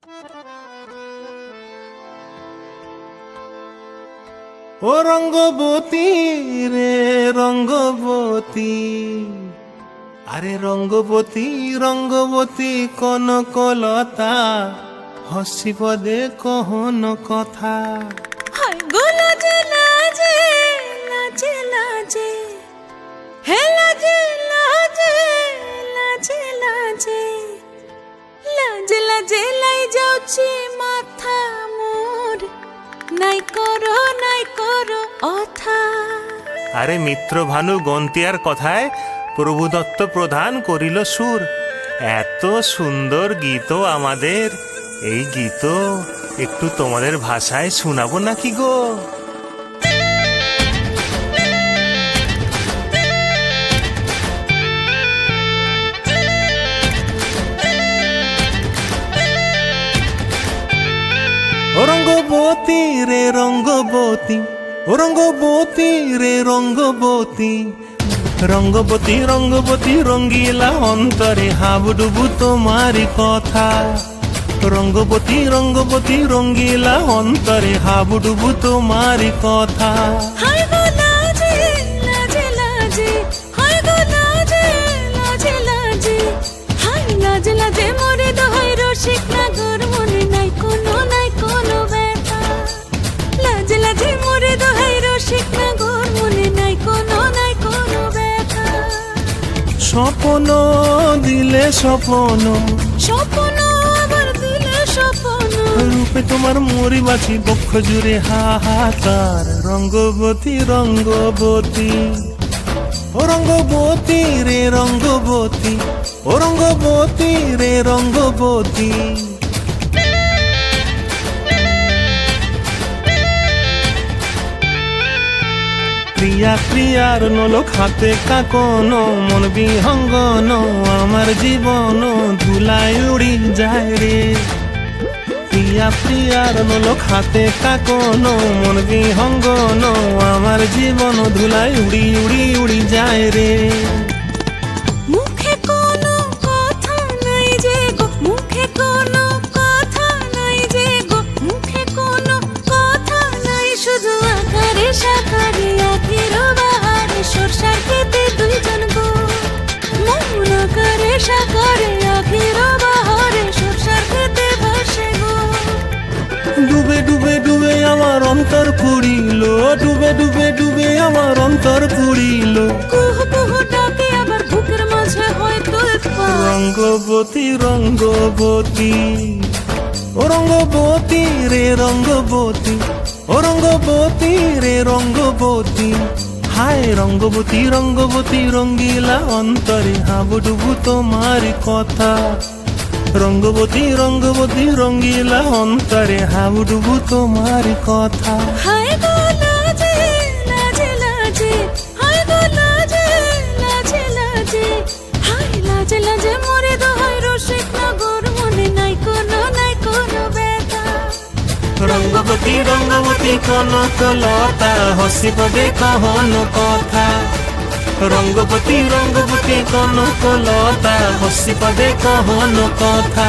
ও রঙ্গবতী রে রঙ্গবতী, আরে রঙ্গবতী রঙ্গবতী কনকলতা, হসি পদে কহন কথা। হায় গো লাজে লাজে লাজে লাজে, হে লাজে লাজে লাজে লাজে, লাজে লাজে লাই যাଉଛି মাথা মোর, নাই করো অথা। আরে মিত্র ভানু গন্তিয়ার কথায় প্রভুদত্ত প্রধান করিল সুর। এত সুন্দর গীত আমাদের, এই গীত একটু তোমাদের ভাষায় শোনাবো নাকি গো? ও রঙ্গবতী রে রঙ্গবতী, ও রঙ্গবতী রে রঙ্গবতী, রঙ্গবতী রঙ্গবতী রঙ্গিলা অন্তরে হাবুডুবু তোমারি কথা। রঙ্গবতী রঙ্গবতী রঙ্গিলা অন্তরে হাবুডুবু তোমারি কথা। হায় গো লাজে লাজে লাজে, হায় গো লাজে লাজে লাজে, হায় লাজে লাজে মোরে দোহাই রসিক নাগর, মনে নাই কোনো ব্যথা। লাজে লাজে মোরে দোহাই রসিক নাগর, মনে নাই কোনো ব্যথা। স্বপ্ন দিলে স্বপ্ন, স্বপ্ন আবার দিলে স্বপ্ন, রূপে তোমার মরি বাছি বক্ষ জুড়ে হাহাকার। রঙ্গবতী রঙ্গবতী, ও রঙ্গবতী রে রঙ্গবতী, ও রঙ্গবতী রে রঙ্গবতী। প্রিয়া প্রিয়ার নলক হাতে কাকন, মন বিহঙ্গন আমার জীবন ধুলায় উড়ি যায় রে। প্রিয়া প্রিয়ার নলক হাতে কাকন, মন বিহঙ্গন আমার জীবন ধুলায় উড়ি উড়ি উড়ি যায় রে। মুখে কোনো কথা নাই যে গো, মুখে কোনো কথা নাই যে গো, মুখে কোনো কথা নাই, শুধু আকারে সাকারে আখির বাহারে সরষার খেতে দুইজন গো। মন আকারে সাকারে আখির বাহারে সরষার খেতে ভাসে গো। ডুবে ডুবে ডুবে আমার অন্তর পুড়িল, ডুবে ডুবে ডুবে আমার অন্তর পুড়িল। কুহু কুহু ডাকে আবার বুকের মাঝে হয়তো উৎপাত। রঙ্গবতী রঙ্গবতী, ও রঙ্গবতী রে রঙ্গবতী, ও রঙ্গবতী রে রঙ্গবতী। হায় রঙ্গবতী রঙ্গবতী রঙ্গিলা অন্তরে হাবুডুবু তোমারি কথা। রঙ্গবতী রঙ্গবতী রঙ্গিলা অন্তরে হাবুডুবু তোমারি কথা। হায় গো লাজে লাজে লাজে, হায় গো লাজে লাজে লাজে, হায় লাজে লাজে মোরে দোহাই রসিক নগর, মনে নাই কোনো ব্যথা। রঙ্গবতী রঙ্গবতী কনকলতা, হসি পদে কহন কথা। রঙ্গবতী রঙ্গবতী কনকলতা, হসি পদে কহন কথা।